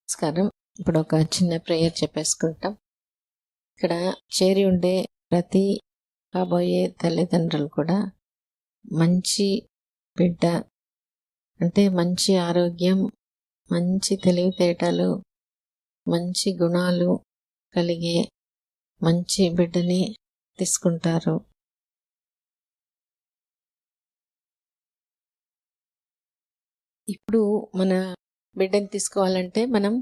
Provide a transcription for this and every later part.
నమస్కారం. ఇప్పుడు ఒక చిన్న ప్రేయర్ చెప్పేసుకుంటాం. ఇక్కడ చేరి ఉండే ప్రతి కాబోయే తల్లిదండ్రులు కూడా మంచి బిడ్డ అంటే మంచి ఆరోగ్యం, మంచి తెలివితేటలు, మంచి గుణాలు కలిగే మంచి బిడ్డని తీసుకుంటారు. ఇప్పుడు మన బిడ్డని తీసుకోవాలంటే మనం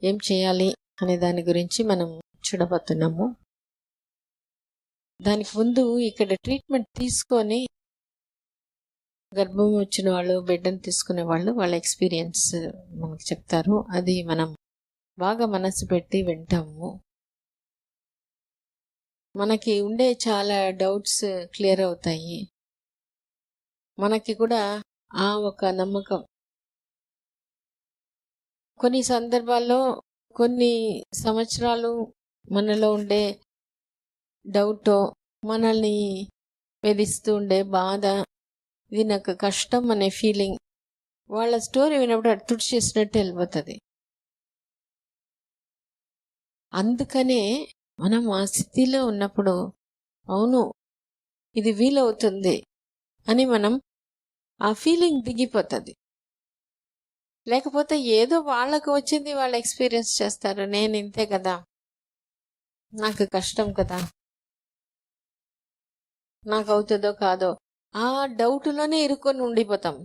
ఏం చేయాలి అనే దాని గురించి మనం చూడబోతున్నాము. దానికి ముందు ఇక్కడ ట్రీట్మెంట్ తీసుకొని గర్భం వచ్చిన వాళ్ళు, బిడ్డను తీసుకునే వాళ్ళు వాళ్ళ ఎక్స్పీరియన్స్ మనకు చెప్తారు. అది మనం బాగా మనసు పెట్టి వింటాము. మనకి ఉండే చాలా డౌట్స్ క్లియర్ అవుతాయి. మనకి కూడా ఒక నమ్మకం. కొన్ని సందర్భాల్లో కొన్ని సంవత్సరాలు మనలో ఉండే డౌటో, మనల్ని వేధిస్తూ ఉండే బాధ, ఇది నాకు కష్టం అనే ఫీలింగ్ వాళ్ళ స్టోరీ విన్నప్పుడు అది తుడిచేసినట్టు వెళ్ళిపోతుంది. అందుకనే మనం ఆ స్థితిలో ఉన్నప్పుడు అవును ఇది వీలవుతుంది అని మనం ఆ ఫీలింగ్ దిగిపోతుంది. లేకపోతే ఏదో వాళ్ళకు వచ్చింది వాళ్ళు ఎక్స్పీరియన్స్ చేస్తారు. నేను ఇంతే కదా, నాకు కష్టం కదా, నాకు అవుతుందో కాదో, ఆ డౌట్లోనే ఇరుక్కొని ఉండిపోతాం.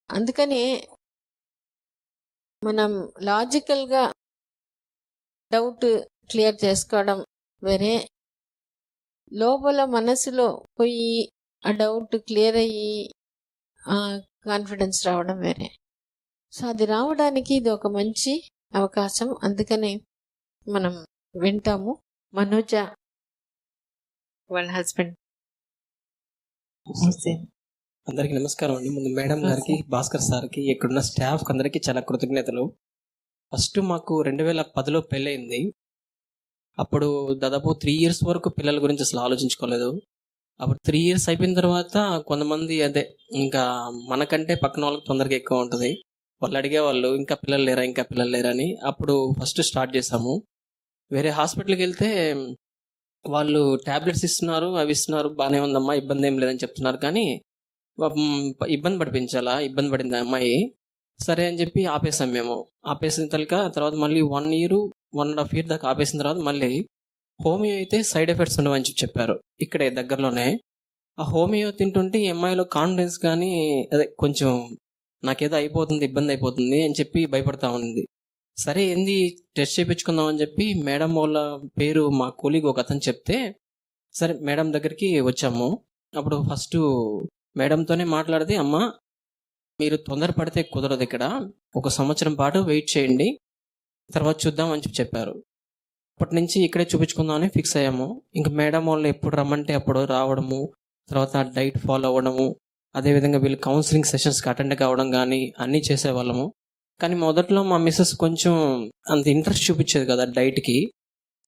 అందుకని మనం లాజికల్గా డౌట్ క్లియర్ చేసుకోవడం వేరే, లోపల మనసులో పోయి ఆ డౌట్ క్లియర్ అయ్యి కాన్ఫిడెన్స్ రావడం వేరే. సో అది రావడానికి ఇది ఒక మంచి అవకాశం. అందుకని మనం వింటాము. మనోజ వాళ్ళ హస్బెండ్. అందరికి నమస్కారం అండి. ముందు మేడం గారికి, భాస్కర్ సార్కి, ఇక్కడున్న స్టాఫ్ అందరికి చాలా కృతజ్ఞతలు. ఫస్ట్ మాకు 2010లో పెళ్ళయింది. అప్పుడు దాదాపు 3 years వరకు పిల్లల గురించి అసలు ఆలోచించుకోలేదు. అప్పుడు 3 years అయిపోయిన తర్వాత కొంతమంది అదే ఇంకా మనకంటే పక్కన వాళ్ళకి తొందరగా ఎక్కువ ఉంటుంది. వాళ్ళు అడిగేవాళ్ళు ఇంకా పిల్లలు లేరా, ఇంకా పిల్లలు లేరా అని. అప్పుడు ఫస్ట్ స్టార్ట్ చేసాము. వేరే హాస్పిటల్కి వెళ్తే వాళ్ళు ట్యాబ్లెట్స్ ఇస్తున్నారు, అవి ఇస్తున్నారు, బాగానే ఉందమ్మా, ఇబ్బంది ఏం లేదని చెప్తున్నారు. కానీ ఇబ్బంది పడింది ఆ అమ్మాయి. సరే అని చెప్పి ఆపేసాం మేము. ఆపేసిన తర్వాత మళ్ళీ 1 year, 1.5 year దాకా ఆపేసిన తర్వాత మళ్ళీ హోమియో అయితే సైడ్ ఎఫెక్ట్స్ ఉండవని చెప్పారు. ఇక్కడే దగ్గరలోనే ఆ హోమియో తింటుంటే ఈ అమ్మాయిలో కాన్ఫిడెన్స్ కానీ అదే కొంచెం నాకేదో అయిపోతుంది, ఇబ్బంది అయిపోతుంది అని చెప్పి భయపడతా ఉంది. సరే ఏంది టెస్ట్ చేయించుకుందాం అని చెప్పి మేడం వాళ్ళ పేరు మా కొలీగ్ ఒక అతను చెప్తే సరే మేడం దగ్గరికి వచ్చాము. అప్పుడు ఫస్ట్ మేడంతోనే మాట్లాడితే, అమ్మ మీరు తొందరపడితే కుదరదు, ఇక్కడ 1 సంవత్సరం పాటు వెయిట్ చేయండి, తర్వాత చూద్దాం అని చెప్పారు. అప్పటి నుంచి ఇక్కడే చూపించుకుందామని ఫిక్స్ అయ్యాము. ఇంక మేడం వాళ్ళు ఎప్పుడు రమ్మంటే అప్పుడు రావడము, తర్వాత డైట్ ఫాలో అవ్వడము, అదేవిధంగా వీళ్ళు కౌన్సిలింగ్ సెషన్స్కి అటెండ్ కావడం కానీ అన్నీ చేసేవాళ్ళము. కానీ మొదట్లో మా మిస్సెస్ కొంచెం అంత ఇంట్రెస్ట్ చూపించేది కదా డైట్కి.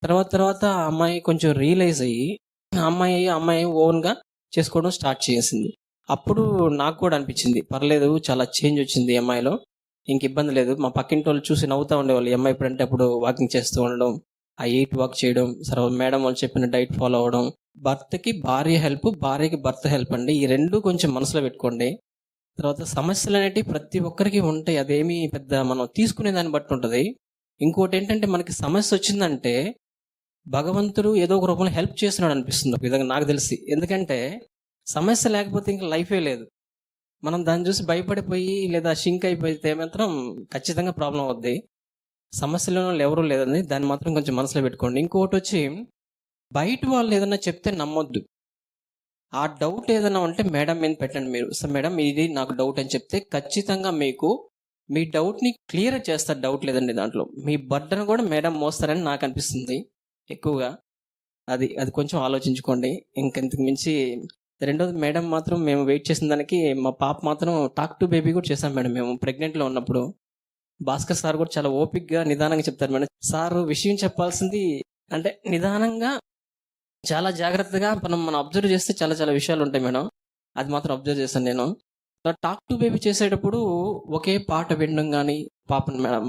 తర్వాత ఆ అమ్మాయి కొంచెం రియలైజ్ అయ్యి అమ్మాయి ఓన్గా చేసుకోవడం స్టార్ట్ చేసింది. అప్పుడు నాకు కూడా అనిపించింది, పర్లేదు చాలా చేంజ్ వచ్చింది ఈ అమ్మాయిలో, ఇంక ఇబ్బంది లేదు. మా పక్కింటి వాళ్ళు చూసి నవ్వుతూ ఉండేవాళ్ళు. ఈ అమ్మాయి ఎప్పుడంటే అప్పుడు వాకింగ్ చేస్తూ ఉండడం, ఆ 8 వాక్ చేయడం, సరే మేడం వాళ్ళు చెప్పిన డైట్ ఫాలో అవ్వడం. భర్తకి భార్య హెల్ప్, భార్యకి భర్త హెల్ప్ అండి. ఈ రెండు కొంచెం మనసులో పెట్టుకోండి. తర్వాత సమస్యలు అనేటివి ప్రతి ఒక్కరికి ఉంటాయి. అదేమీ పెద్ద మనం తీసుకునే దాన్ని బట్టి ఉంటుంది. ఇంకోటి ఏంటంటే మనకి సమస్య వచ్చిందంటే భగవంతుడు ఏదో ఒక రూపంలో హెల్ప్ చేస్తున్నాడు అనిపిస్తుంది ఒక విధంగా నాకు తెలిసి. ఎందుకంటే సమస్య లేకపోతే ఇంకా లైఫే లేదు. మనం దాన్ని చూసి భయపడిపోయి లేదా షింక్ అయిపోతే మాత్రం ఖచ్చితంగా ప్రాబ్లం అవుద్ది. సమస్యలో ఎవరూ లేదని దాన్ని మాత్రం కొంచెం మనసులో పెట్టుకోండి. ఇంకొకటి వచ్చి బయట వాళ్ళు ఏదైనా చెప్తే నమ్మొద్దు. ఆ డౌట్ ఏదైనా ఉంటే మేడం మీద పెట్టండి మీరు. సో మేడం ఇది నాకు డౌట్ అని చెప్తే ఖచ్చితంగా మీకు మీ డౌట్ని క్లియర్ చేస్తారు. డౌట్ లేదండి దాంట్లో. మీ బర్డన్ కూడా మేడం మోస్తారని నాకు అనిపిస్తుంది ఎక్కువగా. అది కొంచెం ఆలోచించుకోండి. ఇంకెంతకు మించి రెండోది మేడం మాత్రం మేము వెయిట్ చేసిన దానికి మా పాప మాత్రం టాక్ టు బేబీ కూడా చేశాం మేడం. మేము ప్రెగ్నెంట్లో ఉన్నప్పుడు భాస్కర్ సార్ కూడా చాలా ఓపిక్గా నిదానంగా చెప్తారు మేడం. సార్ విషయం చెప్పాల్సింది అంటే నిదానంగా చాలా జాగ్రత్తగా మనం అబ్జర్వ్ చేస్తే చాలా విషయాలు ఉంటాయి మేడం. అది మాత్రం అబ్జర్వ్ చేశాను నేను. టాక్ టు బేబీ చేసేటప్పుడు ఒకే పాట వినడం కానీ పాపను మేడం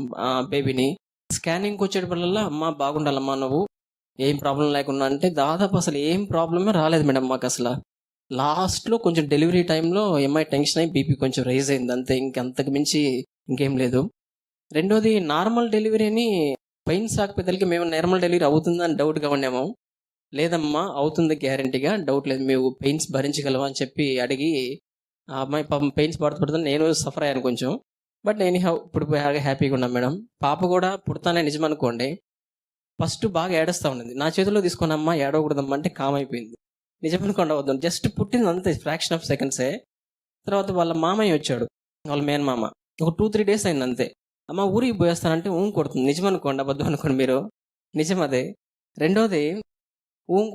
బేబీని స్కానింగ్కి వచ్చేటప్పుడల్లా అమ్మ బాగుండాలమ్మా నువ్వు ఏం ప్రాబ్లం లేకుండా అంటే దాదాపు అసలు ఏం ప్రాబ్లమే రాలేదు మేడం మాకు అసలు. లాస్ట్లో కొంచెం డెలివరీ టైంలో ఎంఐ టెన్షన్ అయ్యి బీపీ కొంచెం రైజ్ అయింది అంతే, ఇంకంతకు మించి ఇంకేం లేదు. రెండోది నార్మల్ డెలివరీ అని పెయిన్స్ రాకపోతే మేము నార్మల్ డెలివరీ అవుతుందని డౌట్గా ఉన్నాము. లేదమ్మా అవుతుంది గ్యారంటీగా, డౌట్ లేదు, మేము పెయిన్స్ భరించగలవా అని చెప్పి అడిగి ఆ అమ్మాయి పాపం పెయిన్స్ పడుతుంది, నేను సఫర్ అయ్యాను కొంచెం. బట్ నేను ఇప్పుడు బాగా హ్యాపీగా ఉన్నాను మేడం. పాప కూడా పుడతానే నిజం అనుకోండి ఫస్ట్ బాగా ఏడుస్తూ ఉన్నది, నా చేతిలో తీసుకున్నమ్మా ఏడవకూడదమ్మా అంటే కామ్ అయిపోయింది. నిజం అనుకోండి అవుతుంది, జస్ట్ పుట్టింది అంతే, ఫ్రాక్షన్ ఆఫ్ సెకండ్సే. తర్వాత వాళ్ళ మామయ్య వచ్చాడు, వాళ్ళ మేన్ మామ, ఒక 2-3 days అయింది అంతే. అమ్మ ఊరికి పోయేస్తానంటే కొడుతుంది, నిజం అనుకోండి అబద్ధం అనుకోండి మీరు, నిజం అదే. రెండోది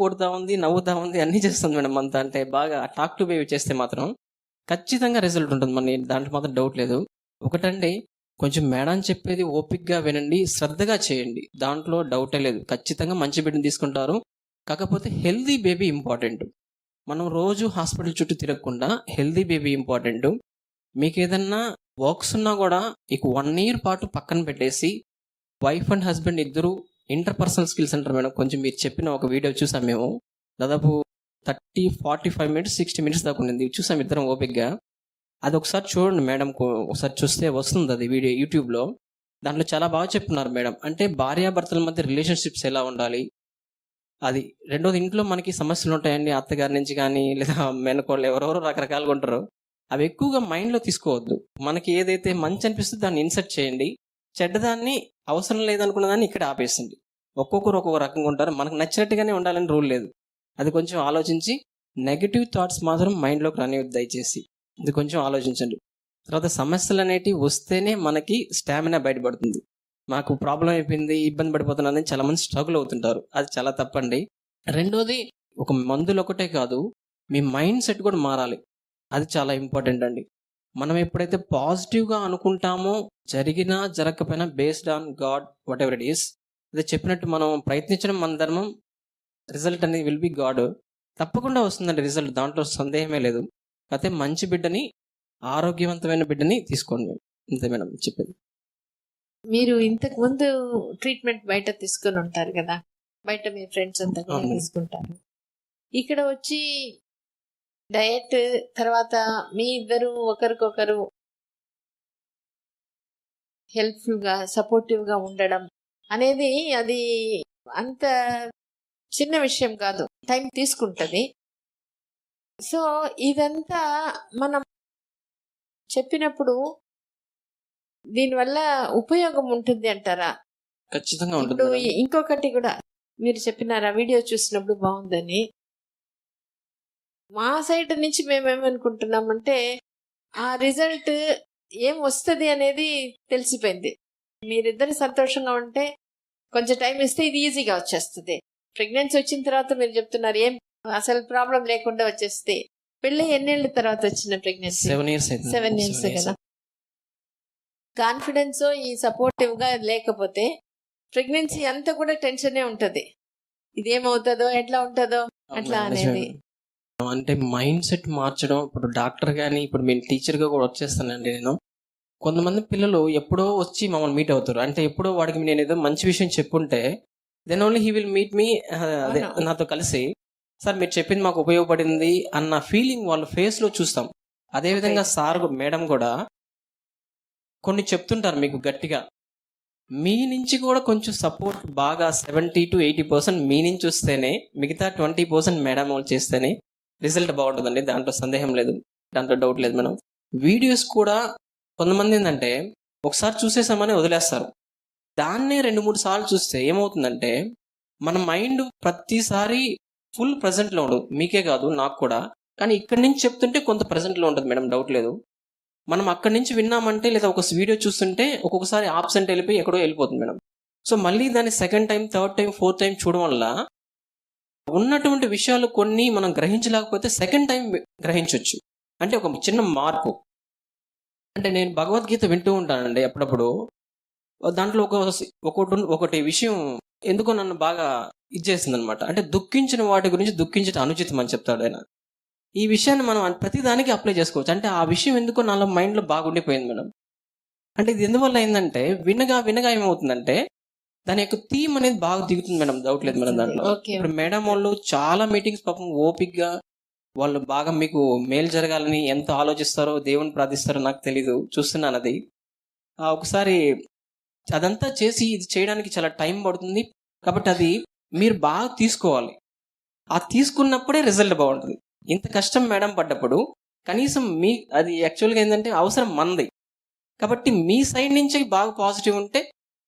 కొడుతూ ఉంది, నవ్వుతూ ఉంది, అన్నీ చేస్తుంది మేడం అంతా. అంటే బాగా టాక్ టు బేబీ చేస్తే మాత్రం ఖచ్చితంగా రిజల్ట్ ఉంటుంది, మన దాంట్లో మాత్రం డౌట్ లేదు. ఒకటండి, కొంచెం మేడం చెప్పేది ఓపిక్గా వినండి, శ్రద్ధగా చేయండి, దాంట్లో డౌటే లేదు, ఖచ్చితంగా మంచి బిడ్డను తీసుకుంటారు. కాకపోతే హెల్దీ బేబీ ఇంపార్టెంట్. మనం రోజు హాస్పిటల్ చుట్టూ తిరగకుండా హెల్దీ బేబీ ఇంపార్టెంట్. మీకు ఏదన్నా వర్క్స్ ఉన్నా కూడా ఇక 1 year పాటు పక్కన పెట్టేసి వైఫ్ అండ్ హస్బెండ్ ఇద్దరు ఇంటర్పర్సనల్ స్కిల్స్ అంటారు మేడం, కొంచెం మీరు చెప్పిన ఒక వీడియో చూసాం మేము, దాదాపు 30-45 minutes 60 minutes దాకా ఉండింది, చూసాం ఇద్దరం ఓపిక్గా. అది ఒకసారి చూడండి మేడం, ఒకసారి చూస్తే వస్తుంది అది వీడియో యూట్యూబ్లో. దాంట్లో చాలా బాగా చెప్తున్నారు మేడం, అంటే భార్యాభర్తల మధ్య రిలేషన్షిప్స్ ఎలా ఉండాలి అది. రెండోది, ఇంట్లో మనకి సమస్యలు ఉంటాయండి, అత్తగారి నుంచి కానీ లేదా మెనకోళ్ళు ఎవరెవరో రకరకాలుగా ఉంటారు, అవి ఎక్కువగా మైండ్లో తీసుకోవద్దు. మనకి ఏదైతే మంచి అనిపిస్తుందో దాన్ని ఇన్సర్ట్ చేయండి, చెడ్డదాన్ని అవసరం లేదనుకున్న దాన్ని ఇక్కడ ఆపేసింది. ఒక్కొక్కరు ఒక్కొక్క రకంగా ఉంటారు, మనకు నచ్చినట్టుగానే ఉండాలని రూల్ లేదు. అది కొంచెం ఆలోచించి నెగిటివ్ థాట్స్ మాత్రం మైండ్లోకి రానివ్వద్దు దయచేసి, ఇది కొంచెం ఆలోచించండి. తర్వాత సమస్యలు అనేటివి వస్తేనే మనకి స్టామినా బయటపడుతుంది. మాకు ప్రాబ్లం అయిపోయింది, ఇబ్బంది పడిపోతున్నానని చాలామంది స్ట్రగుల్ అవుతుంటారు, అది చాలా తప్పండి. రెండోది, ఒక మందులు ఒకటే కాదు, మీ మైండ్ సెట్ కూడా మారాలి, అది చాలా ఇంపార్టెంట్ అండి. మనం ఎప్పుడైతే పాజిటివ్గా అనుకుంటామో జరిగినా జరగకపోయినా based on God what ever it is, అదే చెప్పినట్టు మనం ప్రయత్నించడం మన ధర్మం, రిజల్ట్ అనేది విల్ బి గాడ్, తప్పకుండా వస్తుందండి రిజల్ట్, దాంట్లో సందేహమే లేదు. అయితే మంచి బిడ్డని, ఆరోగ్యవంతమైన బిడ్డని తీసుకోండి, అంతే మేడం చెప్పేది. మీరు ఇంతకు ముందు ట్రీట్మెంట్ బయట తీసుకొని ఉంటారు కదా, బయట మీ ఫ్రెండ్స్ అంతా కూడా అవును. తీసుకుంటారు, ఇక్కడ వచ్చి డయట్ తర్వాత మీ ఇద్దరు ఒకరికొకరు హెల్ప్ఫుల్గా సపోర్టివ్గా ఉండడం అనేది అది అంత చిన్న విషయం కాదు, టైం తీసుకుంటుంది. సో ఇదంతా మనం చెప్పినప్పుడు దీనివల్ల ఉపయోగం ఉంటుంది అంటారా? ఖచ్చితంగా ఉంటుంది ఇప్పుడు మేడం. ఇంకొకటి కూడా మీరు చెప్పినారా, వీడియో చూసినప్పుడు బాగుందని. మా సైడ్ నుంచి మేమేమనుకుంటున్నామంటే ఆ రిజల్ట్ ఏం వస్తుంది అనేది తెలిసిపోయింది. మీరిద్దరు సంతోషంగా ఉంటే కొంచెం టైం ఇస్తే ఇది ఈజీగా వచ్చేస్తుంది. ప్రెగ్నెన్సీ వచ్చిన తర్వాత మీరు చెప్తున్నారు ఏం అసలు ప్రాబ్లం లేకుండా వచ్చేస్తే, పెళ్ళి ఎన్నేళ్ళ తర్వాత వచ్చిన ప్రెగ్నెన్సీ? 7 years అయింది. 7 years కదా. కాన్ఫిడెన్స్ ఈ సపోర్టివ్ గా లేకపోతే ప్రెగ్నెన్సీ అంతా కూడా టెన్షనే ఉంటది, ఇదేమవుతుందో ఎట్లా ఉంటుందో అట్లా అనేది. అంటే మైండ్ సెట్ మార్చడం, ఇప్పుడు డాక్టర్ కానీ ఇప్పుడు మేము టీచర్గా కూడా వచ్చేస్తానండి నేను. కొంతమంది పిల్లలు ఎప్పుడో వచ్చి మమ్మల్ని మీట్ అవుతారు, అంటే ఎప్పుడో వాడికి నేను ఏదో మంచి విషయం చెప్పుంటే then only he will meet me, అదే నాతో కలిసి సార్ మీరు చెప్పింది మాకు ఉపయోగపడింది అన్న ఫీలింగ్ వాళ్ళ ఫేస్లో చూస్తాం. అదేవిధంగా సార్ మేడం కూడా కొన్ని చెప్తుంటారు మీకు గట్టిగా, మీ నుంచి కూడా కొంచెం సపోర్ట్ బాగా 70-80% మీ నుంచి వస్తేనే, మిగతా 20% మేడం వాళ్ళు చేస్తేనే రిజల్ట్ బాగుంటుందండి, దాంట్లో సందేహం లేదు, దాంట్లో డౌట్ లేదు మేడం. వీడియోస్ కూడా కొంతమంది ఏంటంటే ఒకసారి చూసేసామని వదిలేస్తారు, దాన్నే 2-3 సార్లు చూస్తే ఏమవుతుందంటే మన మైండ్ ప్రతిసారి ఫుల్ ప్రజెంట్లో ఉండదు, మీకే కాదు నాకు కూడా. కానీ ఇక్కడి నుంచి చెప్తుంటే కొంత ప్రజెంట్లో ఉంటుంది మేడం, డౌట్ లేదు. మనం అక్కడి నుంచి విన్నామంటే లేదా ఒక వీడియో చూస్తుంటే ఒక్కొక్కసారి ఆబ్సెంట్ వెళ్ళిపోయి ఎక్కడో వెళ్ళిపోతుంది మేడం. సో మళ్ళీ దాన్ని 2nd time 3rd time 4th time చూడడం వల్ల ఉన్నటువంటి విషయాలు కొన్ని మనం గ్రహించలేకపోతే 2nd time గ్రహించవచ్చు. అంటే ఒక చిన్న మార్పు. అంటే నేను భగవద్గీత వింటూ ఉంటానండి అప్పుడప్పుడు, దాంట్లో ఒకటి విషయం ఎందుకో నన్ను బాగా ఇచ్చేసింది అనమాట. అంటే దుఃఖించిన వాటి గురించి దుఃఖించడం అనుచితం అని చెప్తాడు ఆయన. ఈ విషయాన్ని మనం ప్రతి దానికి అప్లై చేసుకోవచ్చు. అంటే ఆ విషయం ఎందుకో నాలో మైండ్లో బాగా ఉండిపోయింది మేడం. అంటే ఇది ఎందువల్ల అయిందంటే వినగా వినగా ఏమవుతుందంటే దాని యొక్క థీమ్ అనేది బాగా దిగుతుంది మేడం. డౌట్ లేదు మేడం దాంట్లో. ఓకే. ఇప్పుడు మేడం వాళ్ళు చాలా మీటింగ్స్ పాపం ఓపిక్గా వాళ్ళు బాగా మీకు మేలు జరగాలని ఎంత ఆలోచిస్తారో దేవుని ప్రార్థిస్తారో నాకు తెలీదు, చూస్తున్నాను అది. ఒకసారి అదంతా చేసి ఇది చేయడానికి చాలా టైం పడుతుంది. కాబట్టి అది మీరు బాగా తీసుకోవాలి. ఆ తీసుకున్నప్పుడే రిజల్ట్ బాగుంటుంది. ఇంత కష్టం మేడం పడ్డప్పుడు కనీసం మీ అది యాక్చువల్గా ఏంటంటే అవసరం మనది. కాబట్టి మీ సైడ్ నుంచి బాగా పాజిటివ్ ఉంటే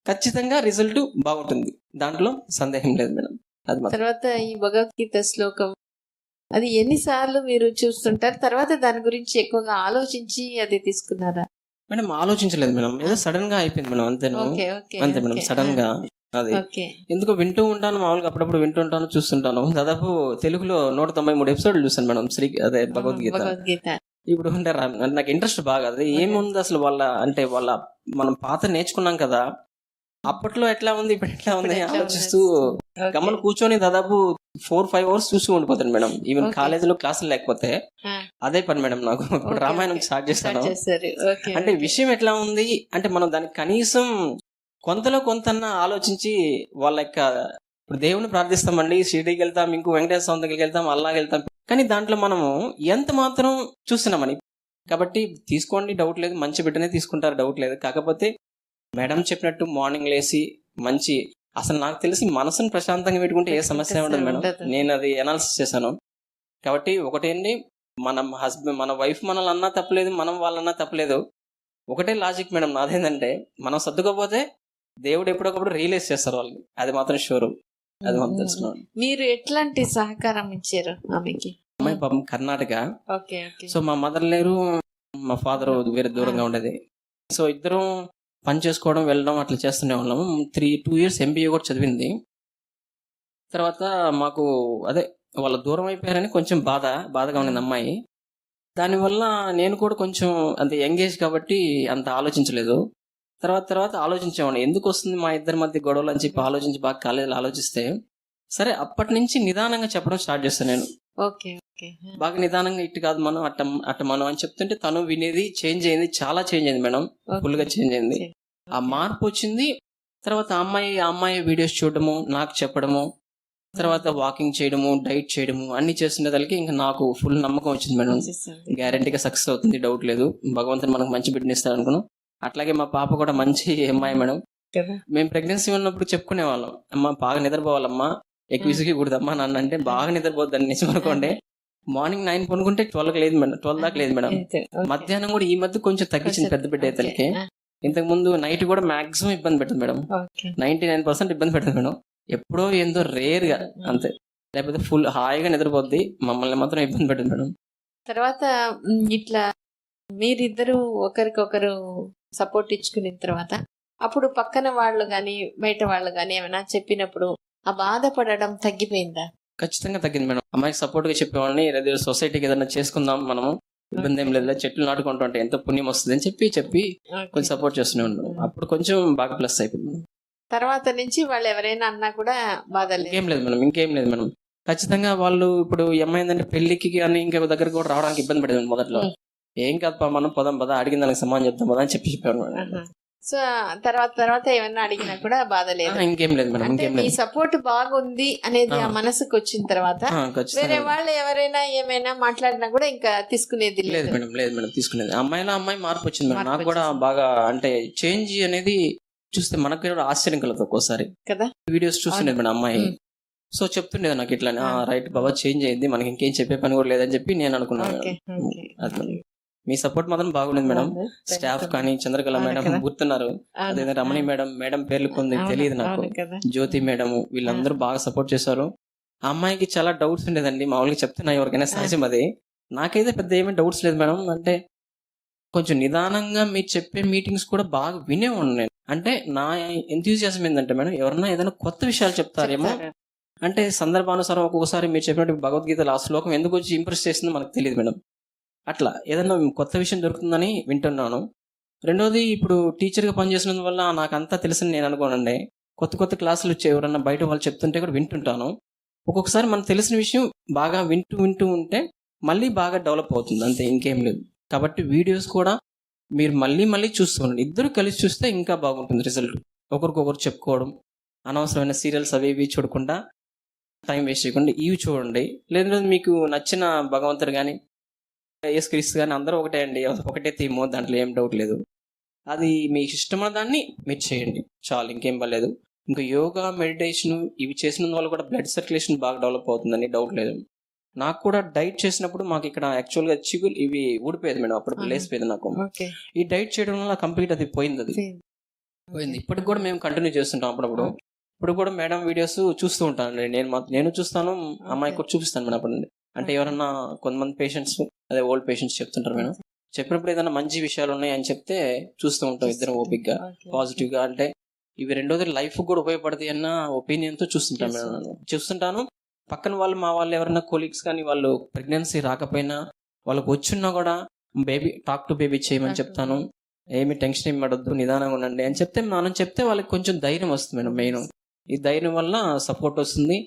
ఖచ్చితంగా రిజల్ట్ బాగుంటుంది. దాంట్లో సందేహం లేదు మేడం. అది మాత్రం. తర్వాత ఈ భగవద్గీత శ్లోకం అది ఎన్నిసార్లు మీరు చూస్తుంటారు? తర్వాత దాని గురించి ఎక్కువగా ఆలోచించి అది తీసుకున్నారా? మేడం ఆలోచించలేదు మేడం. ఏదో సడన్ గా అయిపోయింది మేడం. అంతేను. ఓకే, ఓకే, అంతే మేడం. ఓకే. సడన్ గా అది ఓకే. ఎందుకో వింటూ ఉంటాను, మామూలుగా అప్పుడప్పుడు వింటూ ఉంటాను, చూస్తుంటాను. దాదాపు తెలుగులో 193 ఎపిసోడ్లు చూసాను మేడం. అదే భగవద్గీత. భగవద్గీత ఇప్పుడు అంటే నాకు ఇంట్రెస్ట్ బాగా. అది ఏముంది అసలు వాళ్ళ మనం పాత నేర్చుకున్నాం కదా, అప్పట్లో ఎట్లా ఉంది ఇప్పుడు ఎట్లా ఉంది ఇప్పుడు ఎట్లా ఆలోచిస్తూ ఓకే. గమ్మలు కూర్చొని దాదాపు 4-5 అవర్స్ చూస్తూ ఉండిపోతాను మేడం. Even okay. కాలేజీలో క్లాసులు లేకపోతే ఆ, అదే పని మేడం నాకు. ఇప్పుడు ఓకే, రామాయణం ఓకే. స్టార్ట్ చేస్తాను. స్టార్ట్ చేశారు. ఓకే, అంటే ఓకే. విషయం ఎట్లా ఉంది అంటే మనం దానికి కనీసం కొంతలో కొంతన్నా ఆలోచించి వాళ్ళ యొక్క ఇప్పుడు దేవుని ప్రార్థిస్తామండి, షిరిడీకి వెళ్తాం, ఇంకో వెంకటేశ్వర స్వామి దగ్గరికి వెళ్తాం, అల్లాకి వెళ్తాం, కానీ దాంట్లో మనము ఎంత మాత్రం చూస్తున్నామని. కాబట్టి తీసుకోండి, డౌట్ లేదు, మంచి బిడ్డనే తీసుకుంటారు, డౌట్ లేదు. కాకపోతే మేడం చెప్పినట్టు మార్నింగ్ లేసి మంచి అసలు నాకు తెలిసి మనసును ప్రశాంతంగా పెట్టుకుంటే ఏ సమస్య ఉండదు మేడం. ఉండదు. నేను అది అనాలిసిస్ చేశాను. కాబట్టి ఒకటేంటి, మన వైఫ్ మనల్ని అన్నా తప్పలేదు, మనం వాళ్ళన్నా తప్పలేదు. ఒకటే లాజిక్ మేడం నాదేంటంటే, మనం సర్దుకోపోతే దేవుడు ఎప్పుడొకప్పుడు రియలైజ్ చేస్తారు వాళ్ళని. అది మాత్రం షూరు. అది మాత్రం తెలుసుకున్నాను. మీరు ఎట్లాంటి సహకారం ఇచ్చారు ఆమెకి? అమ్మాయి పాపం కర్ణాటక. Okay, okay. సో మా మదర్ లేరు, మా ఫాదర్ వేరే దూరంగా ఉండేది. సో ఇద్దరం పని చేసుకోవడం వెళ్ళడం అట్లా చేస్తూనే ఉన్నాము. 2 years MBA కూడా చదివింది. తర్వాత మాకు అదే వాళ్ళ దూరం అయిపోయారని కొంచెం బాధగా ఉన్నది అమ్మాయి. దానివల్ల నేను కూడా కొంచెం అంత ఎంగేజ్ కాబట్టి అంత ఆలోచించలేదు. తర్వాత ఆలోచించేవాడిని, ఎందుకు వస్తుంది మా ఇద్దరి మధ్య గొడవలు అని చెప్పి ఆలోచించి బాగా కాలేజీలో ఆలోచిస్తే, సరే అప్పటి నుంచి నిదానంగా చెప్పడం స్టార్ట్ చేస్తాను నేను. Okay, okay. బాగా నిదానంగా ఇటు కాదు మనం అట్ట మనం అని చెప్తుంటే తను వినేది, చేంజ్ అయింది, చాలా చేంజ్ అయింది మేడం. ఫుల్ గా చేంజ్ అయింది. ఆ మార్పు వచ్చింది. తర్వాత ఆ అమ్మాయి వీడియోస్ చూడడము, నాకు చెప్పడము, తర్వాత వాకింగ్ చేయడము, డైట్ చేయడము అన్ని చేస్తుండేదానికి ఇంకా నాకు ఫుల్ నమ్మకం వచ్చింది మేడం. గ్యారంటీగా సక్సెస్ అవుతుంది, డౌట్ లేదు. భగవంతుని మనకు మంచి బిడ్డని ఇస్తాడు అనుకున్నాం. అట్లాగే మా పాప కూడా మంచి అమ్మాయి మేడం. మేము ప్రెగ్నెన్సీ ఉన్నప్పుడు చెప్పుకునే వాళ్ళం, అమ్మ బాగా నిద్రపోవాలమ్మా, ఎక్కువ విసిగకూడదమ్మా నాన్న అంటే, బాగా నిద్రపోద్దని నిజం అనుకోండి. మార్నింగ్ 9 పనుకుంటే 12 లేదు మేడం, 12 దాకా లేదు మేడం. మధ్యాహ్నం కూడా ఈ మధ్య కొంచెం తగ్గించింది పెద్ద బిడ్డ అతనికి. ఇంతకు ముందు నైట్ కూడా మాక్సిమం ఇబ్బంది పెట్టింది మేడం. 99% ఇబ్బంది పెట్టింది మేడం. ఎప్పుడో ఏందో రేర్ గా అంతే, లేకపోతే ఫుల్ హాయిగా నిద్రపోద్ది. మమ్మల్ని మాత్రం ఇబ్బంది పెట్టింది మేడం. తర్వాత ఇట్లా మీరిద్దరు ఒకరికొకరు సపోర్ట్ ఇచ్చుకున్న తర్వాత అప్పుడు పక్కన వాళ్ళు గాని బయట వాళ్ళు గాని ఏమైనా చెప్పినప్పుడు ఆ బాధపడడం తగ్గిపోయిందా? ఖచ్చితంగా తగ్గింది మేడం. అమ్మాయికి సపోర్ట్ గా చెప్పేవాళ్ళని, లేదా సొసైటీకి ఏదైనా చేసుకుందాం మనము, ఇబ్బంది ఏం లేదు, చెట్లు నాటుకుంటూ ఉంటే ఎంత పుణ్యం వస్తుంది అని చెప్పి కొంచెం సపోర్ట్ చేస్తూనే ఉన్నాం. అప్పుడు కొంచెం బాగా ప్లస్ అయిపోయింది. తర్వాత నుంచి వాళ్ళు ఎవరైనా అన్నా కూడా బాధ ఇంకేం లేదు మేడం. ఖచ్చితంగా వాళ్ళు ఇప్పుడు ఏమైందంటే పెళ్లికి కానీ ఇంకా దగ్గర కూడా రావడానికి ఇబ్బంది పడేది మొదట్లో. ఏం కాదు మనం పద అడిగిన దానికి సమాధానం చెప్తాం పదా అని చెప్పారు. సో తర్వాత ఏమన్నా అడిగినా కూడా బాధ లేదు. ఇంకేం లేదు మేడం. ఇంకేం ఈ లేదు. సపోర్ట్ బాగుంది అనేది ఆ మనసుకు వచ్చిన తర్వాత వేరే వాళ్ళు ఎవరైనా ఏమైనా మాట్లాడినా కూడా ఇంకా తీసుకునేది లేదు మేడం. తీసుకునేది అమ్మాయి మార్పు వచ్చింది మేడం. నాకు కూడా బాగా అంటే చేంజ్ అనేది చూస్తే మనకు కూడా ఆశ్చర్యం కలుగుతుంది ఒక్కోసారి కదా. వీడియోస్ చూస్తుండేది మేడం అమ్మాయి. సో చెప్తుండేది నాకు ఇట్లా, రైట్ బాబా చేంజ్ అయింది, మనకి ఇంకేం చెప్పే పని కూడా లేదని చెప్పి నేను అనుకున్నాను. మీ సపోర్ట్ మాత్రం బాగుండేది మేడం. స్టాఫ్ కానీ చంద్రకళ మేడం గుర్తున్నారు, అదే రమణి మేడం పేర్లు కొన్ని తెలియదు నాకు, జ్యోతి మేడం, వీళ్ళందరూ బాగా సపోర్ట్ చేశారు. ఆ అమ్మాయికి చాలా డౌట్స్ ఉండేదండి, మామూలుగా చెప్తున్నా ఎవరికైనా సహజం అది. నాకైతే పెద్ద ఏమీ డౌట్స్ లేదు మేడం. అంటే కొంచెం నిదానంగా మీరు చెప్పే మీటింగ్స్ కూడా బాగా వినే ఉన్నాను. అంటే నా ఎంతూజియాజం ఏంటంటే మేడం, ఎవరన్నా ఏదైనా కొత్త విషయాలు చెప్తారేమో అంటే సందర్భానుసారం ఒక్కొక్కసారి మీరు చెప్పినట్టు భగవద్గీతలో ఆ శ్లోకం ఎందుకు వచ్చి ఇంప్రెస్ చేసిందో మనకు తెలియదు మేడం. అట్లా ఏదన్నా కొత్త విషయం దొరుకుతుందని వింటున్నాను. రెండోది, ఇప్పుడు టీచర్గా పనిచేసినందు వల్ల నాకు అంతా తెలుసని నేను అనుకోనండి. కొత్త క్లాసులు వచ్చి ఎవరన్నా బయట వాళ్ళు చెప్తుంటే కూడా వింటుంటాను. ఒక్కొక్కసారి మనకు తెలిసిన విషయం బాగా వింటూ ఉంటే మళ్ళీ బాగా డెవలప్ అవుతుంది, అంతే, ఇంకేం లేదు. కాబట్టి వీడియోస్ కూడా మీరు మళ్ళీ మళ్ళీ చూస్తూ ఉండండి. ఇద్దరు కలిసి చూస్తే ఇంకా బాగుంటుంది రిజల్ట్. ఒకరికొకరు చెప్పుకోవడం, అనవసరమైన సీరియల్స్ అవి ఇవి చూడకుండా, టైం వేస్ట్ చేయకుండా ఇవి చూడండి. లేదా మీకు నచ్చిన భగవంతుడు కానీ యేసుక్రీస్తు కానీ అందరూ ఒకటే అండి, ఒకటే థీమ్, దాంట్లో ఏం డౌట్ లేదు. అది మీకు ఇష్టమైన దాన్ని మీరు చేయండి చాలు, ఇంకేం పర్లేదు. ఇంకా యోగా, మెడిటేషన్ ఇవి చేసిన వల్ల కూడా బ్లడ్ సర్క్యులేషన్ బాగా డెవలప్ అవుతుందని డౌట్ లేదు. నాకు కూడా డైట్ చేసినప్పుడు మాకు ఇక్కడ యాక్చువల్గా చిగులు ఇవి ఊడిపోయేది మేడం, అప్పుడు లేసిపోయేది నాకు. ఓకే. ఈ డైట్ చేయడం వల్ల కంప్లీట్ అది పోయింది, అది పోయింది. ఇప్పటికి కూడా మేము కంటిన్యూ చేస్తుంటాం అప్పుడప్పుడు. ఇప్పుడు కూడా మేడం వీడియోస్ చూస్తూ ఉంటాను నేను చూస్తాను, అమ్మాయి కూడా చూపిస్తాను మేడం అప్పుడు. అంటే ఎవరన్నా కొంతమంది పేషెంట్స్, అదే ఓల్డ్ పేషెంట్స్ చెప్తుంటారు మేడం, చెప్పినప్పుడు ఏదైనా మంచి విషయాలు ఉన్నాయి అని చెప్తే చూస్తూ ఉంటాం ఇద్దరం ఓపిక్గా, పాజిటివ్గా. అంటే ఇవి రెండోది లైఫ్ కూడా ఉపయోగపడతాయి అన్న ఒపీనియన్తో చూస్తుంటాను మేడం. నేను చూస్తుంటాను, పక్కన వాళ్ళు, మా వాళ్ళు ఎవరైనా కొలీగ్స్ కానీ వాళ్ళు ప్రెగ్నెన్సీ రాకపోయినా వాళ్ళకి వచ్చిన్నా కూడా బేబీ టాక్ టు బేబీ చేయమని చెప్తాను. ఏమి టెన్షన్ ఏమి పడొద్దు, నిదానంగా ఉండండి అని చెప్తే వాళ్ళకి కొంచెం ధైర్యం వస్తుంది మేడం. మెయిన్ ఈ ధైర్యం వల్ల సపోర్ట్ వస్తుంది.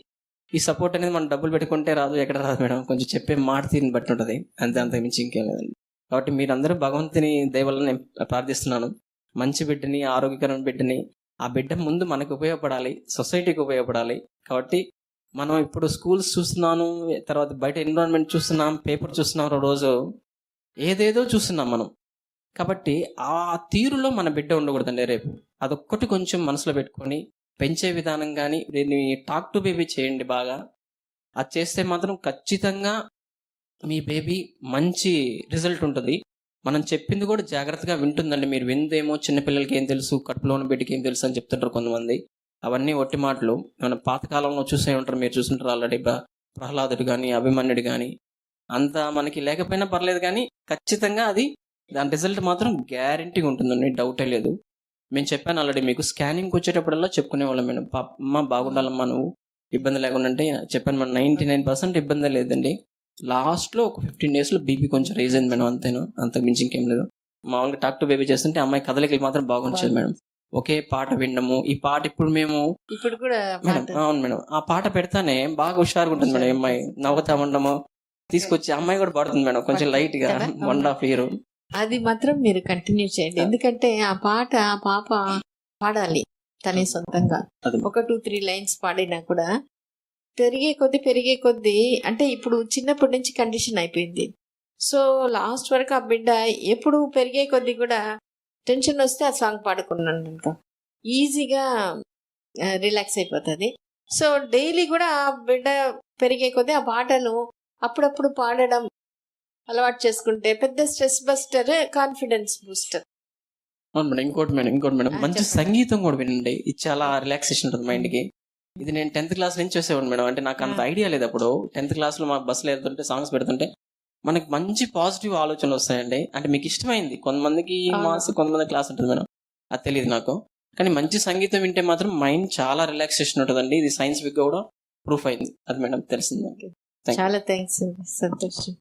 ఈ సపోర్ట్ అనేది మనం డబ్బులు పెట్టుకుంటే రాదు, ఎక్కడ రాదు మేడం, కొంచెం చెప్పే మాట తీరుని బట్టి ఉంటుంది, అంతే మించి ఇంకేం లేదండి. కాబట్టి మీరందరూ భగవంతుని దయ వల్ల నేను ప్రార్థిస్తున్నాను, మంచి బిడ్డని, ఆరోగ్యకరమైన బిడ్డని, ఆ బిడ్డ ముందు మనకు ఉపయోగపడాలి, సొసైటీకి ఉపయోగపడాలి. కాబట్టి మనం ఇప్పుడు స్కూల్స్ చూస్తున్నాను, తర్వాత బయట ఎన్విరాన్మెంట్ చూస్తున్నాం, పేపర్ చూస్తున్నాం, రోజు ఏదేదో చూస్తున్నాం మనం. కాబట్టి ఆ తీరులో మన బిడ్డ ఉండకూడదండి రేపు. అదొక్కటి కొంచెం మనసులో పెట్టుకొని పెంచే విధానం కానీ దీన్ని టాక్ టు బేబీ చేయండి బాగా. అది చేస్తే మాత్రం ఖచ్చితంగా మీ బేబీ మంచి రిజల్ట్ ఉంటుంది. మనం చెప్పింది కూడా జాగ్రత్తగా వింటుందండి. మీరు విందేమో చిన్నపిల్లలకి ఏం తెలుసు, కడుపులో ఉన్న బిడ్డకి ఏం తెలుసు అని చెప్తుంటారు కొంతమంది. అవన్నీ ఒట్టి మాటలు. మన పాతకాలంలో చూసే ఉంటారు, మీరు చూస్తుంటారు ఆల్రెడీ. ప్రహ్లాదుడు కానీ, అభిమన్యుడు కానీ, అంత మనకి లేకపోయినా పర్లేదు, కానీ ఖచ్చితంగా అది దాని రిజల్ట్ మాత్రం గ్యారంటీగా ఉంటుందండి, డౌటే లేదు. మేము చెప్పాను ఆల్రెడీ మీకు, స్కానింగ్కి వచ్చేటప్పుడల్లా చెప్పుకునేవాళ్ళం మేడం, అమ్మ బాగుండాలమ్మా, నువ్వు ఇబ్బంది లేకుండా అంటే చెప్పాను మేడం. 99% ఇబ్బంది లేదండి. లాస్ట్లో ఒక 15 daysలో బీపీ కొంచెం రైజ్ అయింది మేడం, అంతేను, అంతకు మించి ఇంకేం లేదు. మామూలుగా టాక్ టు బేబీ చేస్తుంటే అమ్మాయి కదలికలు మాత్రం బాగుంటుంది మేడం. ఒకే పాట వినడము, ఈ పాట ఇప్పుడు కూడా మేడం, అవును మేడం, ఆ పాట పెడతానే బాగా హుషారుగా ఉంటుంది మేడం. అమ్మాయి నవ్వుతా ఉండము, తీసుకొచ్చి అమ్మాయి కూడా పాడుతుంది మేడం, కొంచెం లైట్ గా 1.5 year. అది మాత్రం మీరు కంటిన్యూ చేయండి, ఎందుకంటే ఆ పాట ఆ పాప పాడాలి తనే సొంతంగా. ఒక 2-3 lines పాడినా కూడా పెరిగే కొద్దీ అంటే ఇప్పుడు చిన్నప్పటి నుంచి కండిషన్ అయిపోయింది. సో లాస్ట్ వరకు ఆ బిడ్డ ఎప్పుడు పెరిగే కొద్దీ కూడా టెన్షన్ వస్తే ఆ సాంగ్ పాడుకున్నాను ఈజీగా రిలాక్స్ అయిపోతుంది. సో డైలీ కూడా ఆ బిడ్డ పెరిగే కొద్దీ ఆ పాటను అప్పుడప్పుడు పాడడం అలవాటు చేసుకుంటే పెద్ద స్ట్రెస్ బస్టర్, కాన్ఫిడెన్స్ బూస్టర్. అవును మేడం. ఇంకోటి మేడం, మంచి సంగీతం కూడా వినండి, ఇది చాలా రిలాక్సేషన్ ఉంటుంది మైండ్కి. ఇది నేను 10th class నుంచి చూసేవాడు మేడం. అంటే నాకు అంత ఐడియా లేదు అప్పుడు. 10th classలో మాకు బస్సులో వెళ్తుంటే సాంగ్స్ పెడుతుంటే మనకి మంచి పాజిటివ్ ఆలోచనలు వస్తాయండి. అంటే మీకు ఇష్టమైంది, కొంతమందికి మాస్, కొంతమంది క్లాస్ ఉంటుంది మేడం, అది తెలియదు నాకు. కానీ మంచి సంగీతం వింటే మాత్రం మైండ్ చాలా రిలాక్సేషన్ ఉంటుందండి. ఇది సైన్స్ఫిక్ కూడా ప్రూఫ్ అయింది, అది మేడం తెలిసింది. చాలా థ్యాంక్స్, సంతోషం.